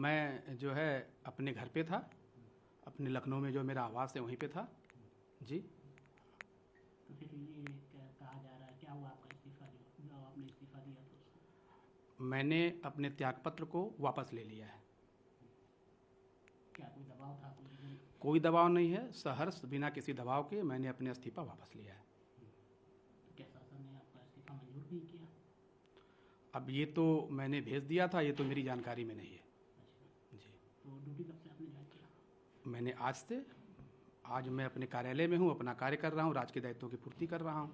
मैं जो है अपने घर पे था, अपने लखनऊ में जो मेरा आवास है वहीं पे था जी। तो फिर ये कहा जा रहा है क्या हुआ आपका इस्तीफा जो आपने इस्तीफा दिया तो उसको? मैंने अपने त्यागपत्र को वापस ले लिया है। क्या कोई दबाव था आपको? कोई दबाव नहीं है, सहर्ष बिना किसी दबाव के मैंने अपने इस्तीफा वापस लिया है। तो क्या शासन ने आपका इस्तीफा मंजूर नहीं किया? अब ये तो मैंने भेज दिया था, ये तो मेरी जानकारी में नहीं है जी। तो ड्यूटी कब से आपने ज्वाइन किया? मैंने आज मैं अपने कार्यालय में हूँ, अपना कार्य कर रहा हूँ, राजकीय दायित्वों की पूर्ति कर रहा हूँ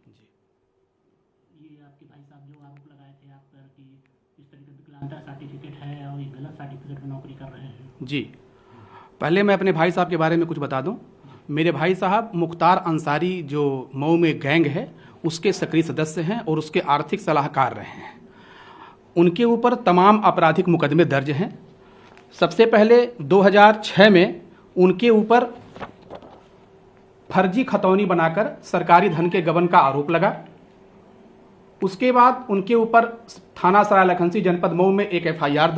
जी। ये आपके भाई साहब जो आरोप लगाए थे आप पर कि इस तरीके का विकलांगता सर्टिफिकेट है और ये गलत सर्टिफिकेट पर नौकरी कर रहे हैं जी। पहले मैं अपने भाई साहब के बारे में कुछ बता दूं। मेरे भाई साहब मुख्तार अंसारी जो मऊ में गैंग है उसके सक्रिय सदस्य हैं और उसके आर्थिक सलाहकार रहे हैं। उनके ऊपर तमाम आपराधिक मुकदमे दर्ज हैं। सबसे पहले 2006 में उनके ऊपर फर्जी खतौनी बनाकर सरकारी धन के गबन का आरोप लगा। उसके बाद उनके ऊपर थाना सराय लखनसी जनपद मऊ में एक एफआईआर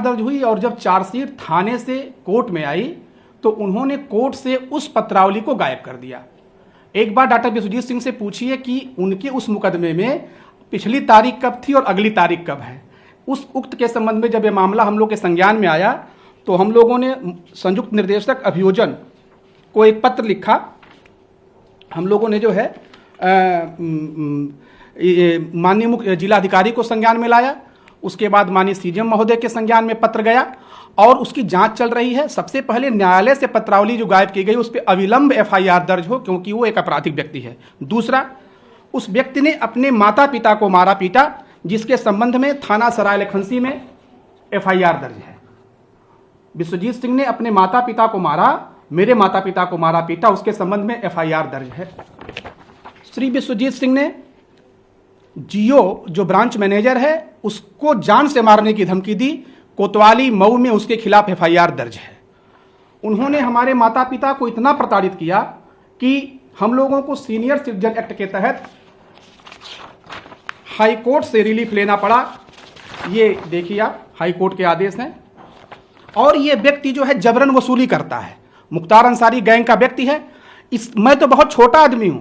दर्ज हुई और जब चार्जशीट थाने से कोर्ट में आई तो उन्होंने कोर्ट से उस पत्रावली को गायब कर दिया। एक बार डॉक्टर विश्वजीत सिंह से पूछिए कि उनके उस मुकदमे में पिछली तारीख कब थी और अगली तारीख कब है। उस उक्त के संबंध में जब ये मामला हम लोग के संज्ञान में आया तो हम लोगों ने संयुक्त निर्देशक अभियोजन को एक पत्र लिखा। हम लोगों ने जो है माननीय मुख्य जिलाधिकारी को संज्ञान में लाया। उसके बाद माननीय सीजेएम महोदय के संज्ञान में पत्र गया और उसकी जांच चल रही है। सबसे पहले न्यायालय से पत्रावली जो गायब की गई उस पर अविलंब एफआईआर दर्ज हो, क्योंकि वो एक आपराधिक व्यक्ति है। दूसरा, उस व्यक्ति ने अपने माता पिता को मारा पीटा, जिसके संबंध में थाना सराय लखनसी में एफआईआर दर्ज है। विश्वजीत सिंह ने अपने माता पिता को मारा, मेरे माता पिता को मारा पीटा, उसके संबंध में एफआईआर दर्ज है। श्री विश्वजीत सिंह ने जियो जो ब्रांच मैनेजर है उसको जान से मारने की धमकी दी। कोतवाली मऊ में उसके खिलाफ एफआईआर दर्ज है। उन्होंने हमारे माता पिता को इतना प्रताड़ित किया कि हम लोगों को सीनियर सिटीजन एक्ट के तहत हाई कोर्ट से रिलीफ लेना पड़ा। ये देखिए आप, हाई कोर्ट के आदेश हैं। और ये व्यक्ति जो है जबरन वसूली करता है। मुख्तार अंसारी गैंग का व्यक्ति है। मैं तो बहुत छोटा आदमी हूं।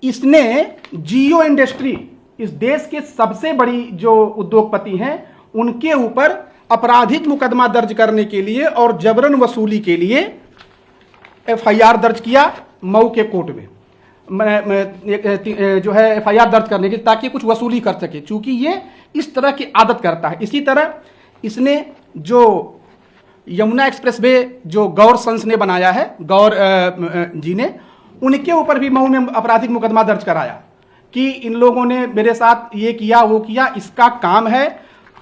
इसने जियो इंडस्ट्री, इस देश के सबसे बड़ी जो उद्योगपति हैं, उनके ऊपर आपराधिक मुकदमा दर्ज करने के लिए और जबरन वसूली के लिए एफआईआर दर्ज किया मऊ के कोर्ट में। जो है एफआईआर दर्ज करने की, ताकि कुछ वसूली कर सके, चूंकि ये इस तरह की आदत करता है। इसी तरह इसने जो यमुना एक्सप्रेस वे जो गौर संस ने बनाया है, गौर जी ने, उनके ऊपर भी मऊ में आपराधिक मुकदमा दर्ज कराया कि इन लोगों ने मेरे साथ ये किया वो किया। इसका काम है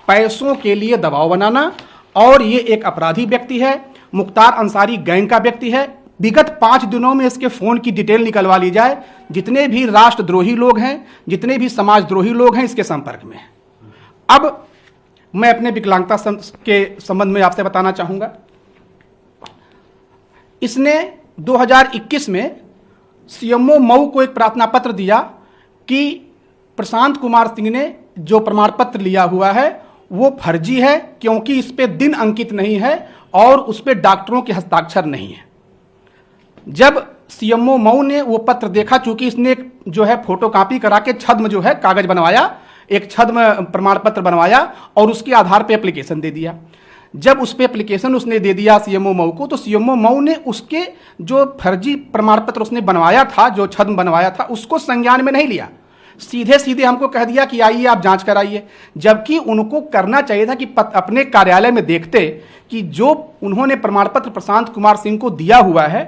पैसों के लिए दबाव बनाना और ये एक अपराधी व्यक्ति है। मुख्तार अंसारी गैंग का व्यक्ति है। विगत 5 दिनों में इसके फोन की डिटेल निकलवा ली जाए। जितने भी राष्ट्रद्रोही लोग हैं, जितने भी समाजद्रोही लोग हैं, इसके संपर्क में हैं। अब मैं अपने विकलांगता के संबंध में आपसे बताना चाहूंगा। इसने 2021 में सीएमओ मऊ को एक प्रार्थना पत्र दिया कि प्रशांत कुमार सिंह ने जो प्रमाण पत्र लिया हुआ है वो फर्जी है, क्योंकि इस पे दिन अंकित नहीं है और उस पे डॉक्टरों के हस्ताक्षर नहीं है। जब सीएमओ मऊ ने वो पत्र देखा, चूंकि इसने जो है फोटोकॉपी करा के छद्म जो है कागज बनवाया, एक छद्म प्रमाण पत्र बनवाया और उसके आधार पे एप्लीकेशन दे दिया। जब उस पे एप्लीकेशन उसने दे दिया सीएमओ मऊ को, तो सीएमओ मऊ ने उसके जो फर्जी प्रमाण पत्र उसने बनवाया था, जो छद्म बनवाया था, उसको संज्ञान में नहीं लिया। सीधे सीधे हमको कह दिया कि आइए आप जांच कराइए। जबकि उनको करना चाहिए था कि अपने कार्यालय में देखते कि जो उन्होंने प्रमाण पत्र प्रशांत कुमार सिंह को दिया हुआ है,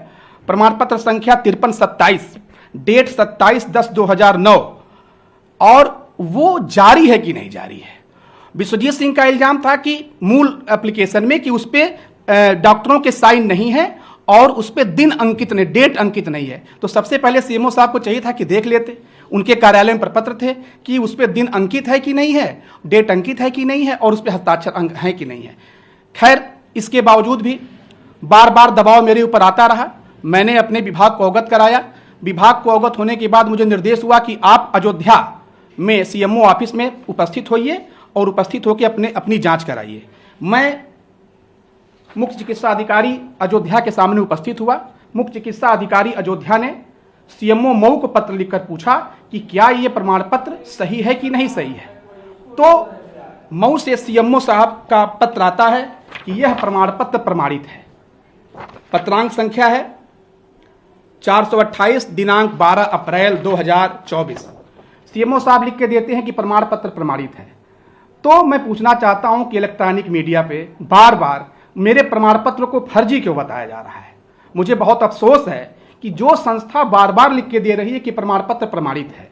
प्रमाण पत्र संख्या 5327, डेट 27/10/2009, और वो जारी है कि नहीं जारी है। विश्वजीत सिंह का इल्जाम था कि मूल एप्लीकेशन में कि उस पर डॉक्टरों के साइन नहीं है और उस पर दिन अंकित नहीं, डेट अंकित नहीं है। तो सबसे पहले सीएमओ साहब को चाहिए था कि देख लेते। उनके कार्यालय में प्रपत्र थे कि उस पर दिन अंकित है कि नहीं है, डेट अंकित है कि नहीं है और उस पर हस्ताक्षर है कि नहीं है। खैर, इसके बावजूद भी बार बार दबाव मेरे ऊपर आता रहा। मैंने अपने विभाग को अवगत कराया। विभाग को अवगत होने के बाद मुझे निर्देश हुआ कि आप अयोध्या में सीएमओ ऑफिस में उपस्थित होइए और उपस्थित होकर अपनी जांच कराइए। मैं मुख्य चिकित्सा अधिकारी अयोध्या के सामने उपस्थित हुआ। मुख्य चिकित्सा अधिकारी अयोध्या ने सीएमओ मऊ को पत्र लिखकर पूछा कि क्या ये प्रमाण पत्र सही है कि नहीं सही है। तो मऊ से सीएमओ साहब का पत्र आता है कि यह प्रमाण पत्र प्रमाणित है। पत्रांक संख्या है 428 दिनांक 12 अप्रैल 2024। सीएमओ साहब लिख के देते हैं कि प्रमाण पत्र प्रमाणित है। तो मैं पूछना चाहता हूं कि इलेक्ट्रॉनिक मीडिया पे बार बार मेरे प्रमाण पत्र को फर्जी क्यों बताया जा रहा है। मुझे बहुत अफसोस है कि जो संस्था बार बार लिख के दे रही है कि प्रमाण पत्र प्रमाणित है,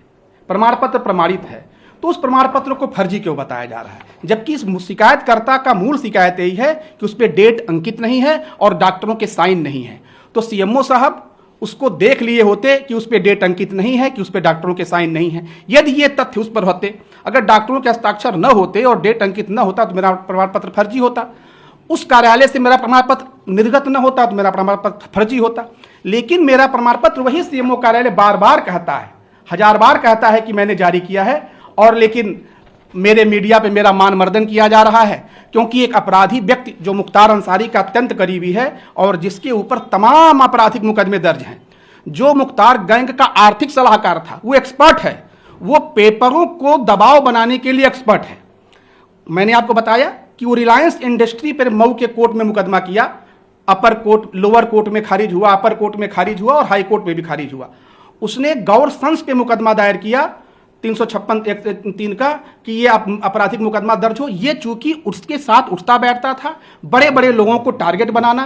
प्रमाण पत्र प्रमाणित है, तो उस प्रमाण पत्र को फर्जी क्यों बताया जा रहा है, जबकि इस शिकायतकर्ता का मूल शिकायत यही है कि उस पर डेट अंकित नहीं है और डॉक्टरों के साइन नहीं है। तो सीएमओ साहब उसको देख लिए होते कि उस पर डेट अंकित नहीं है, कि उस पर डॉक्टरों के साइन नहीं है। यदि ये तथ्य उस पर होते, अगर डॉक्टरों के हस्ताक्षर न होते और डेट अंकित न होता तो मेरा प्रमाण पत्र फर्जी होता। उस कार्यालय से मेरा प्रमाण पत्र निर्गत न होता तो मेरा प्रमाण पत्र फर्जी होता। लेकिन मेरा प्रमाण पत्र वही सीएमओ कार्यालय बार बार कहता है, 1000 बार कहता है कि मैंने जारी किया है, और लेकिन मेरे मीडिया पे मेरा मान मर्दन किया जा रहा है। क्योंकि एक अपराधी व्यक्ति जो मुख्तार अंसारी का अत्यंत करीबी है और जिसके ऊपर तमाम आपराधिक मुकदमे दर्ज हैं, जो मुख्तार गैंग का आर्थिक सलाहकार था, वो एक्सपर्ट है, वो पेपरों को दबाव बनाने के लिए एक्सपर्ट है। मैंने आपको बताया कि वो रिलायंस इंडस्ट्री पर मऊ के कोर्ट में मुकदमा किया, अपर कोर्ट, लोअर कोर्ट में खारिज हुआ, अपर कोर्ट में खारिज हुआ और हाई कोर्ट में भी खारिज हुआ। उसने गौर संस पे मुकदमा दायर किया 356(1)(3) का कि ये आपराधिक मुकदमा दर्ज हो। ये चूंकि उसके साथ उठता बैठता था, बड़े बड़े लोगों को टारगेट बनाना,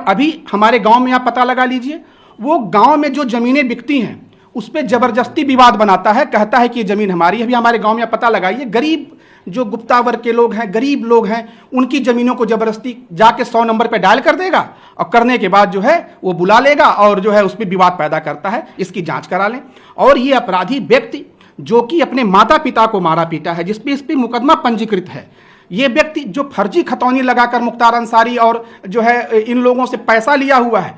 अभी हमारे गांव में आप पता लगा लीजिए, वो गांव में जो जमीनें बिकती हैं उस पर जबरदस्ती विवाद बनाता है, कहता है कि ये जमीन हमारी है। अभी हमारे गांव में पता लगाइए, गरीब जो गुप्ता वर्ग के लोग हैं, गरीब लोग हैं, उनकी जमीनों को जबरदस्ती जाके 100 नंबर पे डायल कर देगा और करने के बाद जो है वो बुला लेगा और जो है उस पर विवाद पैदा करता है। इसकी जांच करा लें। और ये अपराधी व्यक्ति जो कि अपने माता पिता को मारा पीटा है, जिस पे मुकदमा पंजीकृत है, ये व्यक्ति जो फर्जी खतौनी लगाकर मुख्तार अंसारी और जो है इन लोगों से पैसा लिया हुआ है,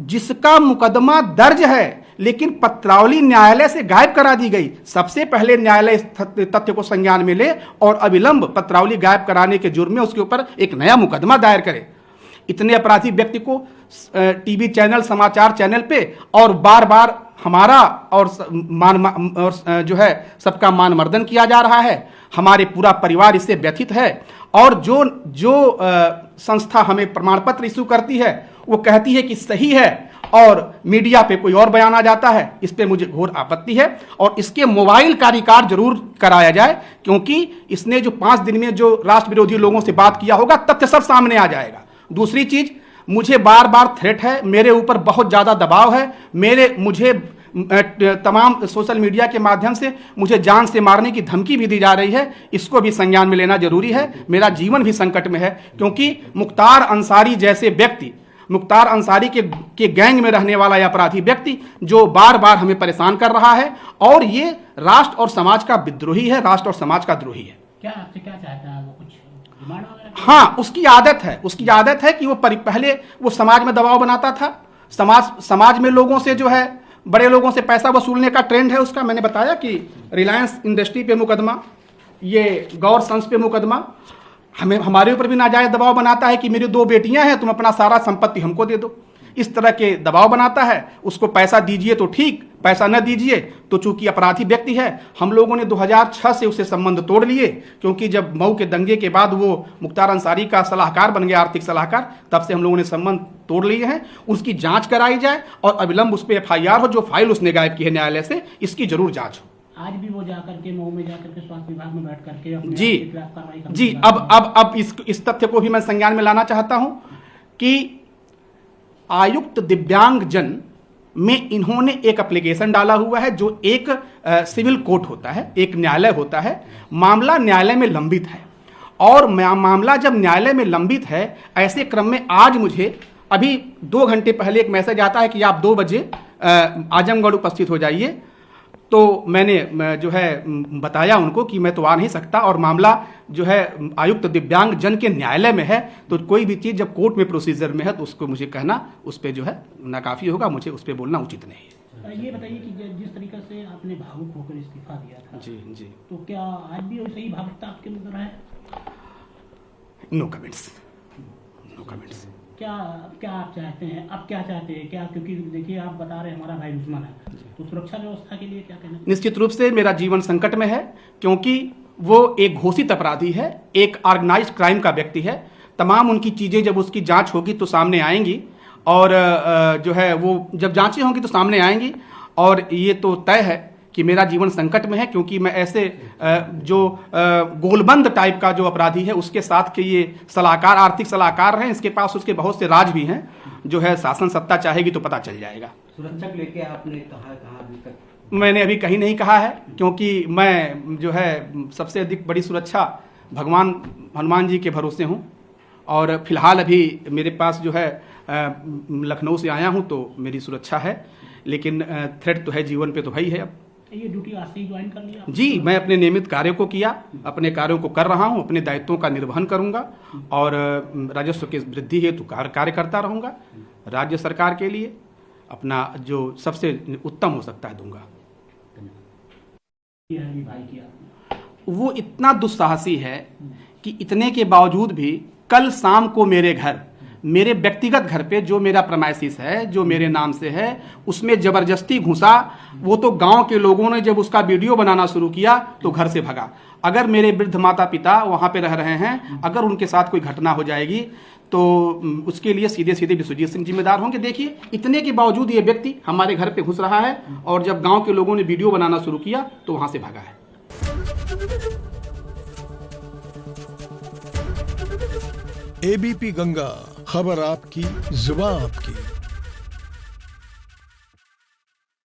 जिसका मुकदमा दर्ज है लेकिन पत्रावली न्यायालय से गायब करा दी गई। सबसे पहले न्यायालय इस तथ्य को संज्ञान में ले और अविलंब पत्रावली गायब कराने के जुर्म में उसके ऊपर एक नया मुकदमा दायर करे। इतने अपराधी व्यक्ति को टीवी चैनल, समाचार चैनल पे और बार बार हमारा और जो है सबका मान मर्दन किया जा रहा है। हमारे पूरा परिवार इससे व्यथित है। और जो संस्था हमें प्रमाण पत्र इशू करती है वो कहती है कि सही है और मीडिया पे कोई और बयान आ जाता है। इस पे मुझे घोर आपत्ति है और इसके मोबाइल का रिकॉर्ड जरूर कराया जाए, क्योंकि इसने जो 5 दिन में जो राष्ट्र विरोधी लोगों से बात किया होगा, तथ्य सब सामने आ जाएगा। दूसरी चीज, मुझे बार बार थ्रेट है, मेरे ऊपर बहुत ज्यादा दबाव है, मुझे तमाम सोशल मीडिया के माध्यम से मुझे जान से मारने की धमकी भी दी जा रही है। इसको भी संज्ञान में लेना जरूरी है। मेरा जीवन भी संकट में है, क्योंकि मुख्तार अंसारी जैसे व्यक्ति, मुख्तार अंसारी के गैंग में रहने वाला यह अपराधी व्यक्ति जो बार बार हमें परेशान कर रहा है और ये राष्ट्र और समाज का विद्रोही है, राष्ट्र और समाज का द्रोही है। क्या आपसे क्या चाहता है वो, कुछ डिमांड वगैरह? हाँ, उसकी आदत है कि वो पहले वो समाज में दबाव बनाता था। समाज में लोगों से जो है, बड़े लोगों से पैसा वसूलने का ट्रेंड है उसका। मैंने बताया कि रिलायंस इंडस्ट्री पे मुकदमा, ये गौर संस पे मुकदमा, हमारे ऊपर भी नाजायज दबाव बनाता है कि मेरी 2 बेटियां हैं, तुम अपना सारा संपत्ति हमको दे दो। इस तरह के दबाव बनाता है। उसको पैसा दीजिए तो ठीक, पैसा न दीजिए तो चूंकि अपराधी व्यक्ति है। हम लोगों ने 2006 से उससे संबंध तोड़ लिए, क्योंकि जब मऊ के दंगे के बाद वो मुख्तार अंसारी का सलाहकार बन गया, आर्थिक सलाहकार, तब से हम लोगों ने संबंध तोड़ लिए हैं। उसकी जांच कराई जाए और अविलंब उस पर FIR हो। जो फाइल उसने गायब की है न्यायालय से, इसकी जरूर जांच हो। आज भी वो जाकर के मऊ में जाकर के स्वास्थ्य विभाग में बैठ करके अपने जी अब इस तथ्य को भी मैं संज्ञान में लाना चाहता हूं कि आयुक्त दिव्यांगजन में इन्होंने एक एप्लीकेशन डाला हुआ है, जो एक सिविल कोर्ट होता है, एक न्यायालय होता है। मामला न्यायालय में लंबित है और मामला जब न्यायालय में लंबित है, ऐसे क्रम में आज मुझे अभी 2 घंटे पहले एक मैसेज आता है कि आप 2 बजे आजमगढ़ उपस्थित हो जाइए। तो मैंने जो है बताया उनको कि मैं तो आ नहीं सकता और मामला जो है आयुक्त दिव्यांग जन के न्यायालय में है, तो कोई भी चीज़ जब कोर्ट में प्रोसीजर में है तो उसको मुझे कहना उस पर जो है नाकाफी होगा, मुझे उस पर बोलना उचित नहीं है। ये बताइए कि जिस तरीके से आपने भावुक होकर इस्तीफा दिया था, जी जी, तो क्या आज भी वैसे ही भावुकता आपके अंदर है? No comments, no comments. क्या आप चाहते हैं, अब क्या चाहते हैं क्या? क्योंकि देखिए आप बता रहे हैं हमारा भाई दुश्मन है, तो सुरक्षा व्यवस्था के लिए क्या कहना? निश्चित रूप से मेरा जीवन संकट में है, क्योंकि वो एक घोषित अपराधी है, एक ऑर्गेनाइज्ड क्राइम का व्यक्ति है। तमाम उनकी चीज़ें जब उसकी जांच होगी तो सामने आएंगी, और जो है वो जब जांचें होंगी तो सामने आएंगी, और ये तो तय है कि मेरा जीवन संकट में है, क्योंकि मैं ऐसे जो गोलबंद टाइप का जो अपराधी है उसके साथ के ये सलाहकार, आर्थिक सलाहकार हैं, इसके पास उसके बहुत से राज भी हैं। जो है शासन सत्ता चाहेगी तो पता चल जाएगा। सुरक्षा को लेके आपने कहा अभी तक? मैंने अभी कहीं नहीं कहा है, क्योंकि मैं जो है सबसे अधिक बड़ी सुरक्षा भगवान हनुमान जी के भरोसे हूँ, और फिलहाल अभी मेरे पास जो है लखनऊ से आया हूँ तो मेरी सुरक्षा है, लेकिन थ्रेट तो है जीवन पे तो भाई है। अब ये ड्यूटी आज से ही ज्वाइन कर लिया? जी, मैं अपने नियमित कार्यों को किया, अपने कार्यों को कर रहा हूँ, अपने दायित्वों का निर्वहन करूंगा, और राजस्व की वृद्धि हेतु कार्य करता रहूंगा। राज्य सरकार के लिए अपना जो सबसे उत्तम हो सकता है दूंगा। भाई किया वो इतना दुस्साहसी है कि इतने के बावजूद भी कल शाम को मेरे घर, मेरे व्यक्तिगत घर पे जो मेरा प्रमाइसिस है, जो मेरे नाम से है, उसमें जबरदस्ती घुसा। वो तो गांव के लोगों ने जब उसका वीडियो बनाना शुरू किया तो घर से भगा। अगर मेरे वृद्ध माता पिता वहां पे रह रहे हैं, अगर उनके साथ कोई घटना हो जाएगी तो उसके लिए सीधे सीधे विश्वजीत सिंह जिम्मेदार होंगे। देखिए, इतने के बावजूद ये व्यक्ति हमारे घर पे घुस रहा है, और जब गांव के लोगों ने वीडियो बनाना शुरू किया तो वहां से भागा है। एबीपी गंगा, खबर आपकी, जुबान आपकी।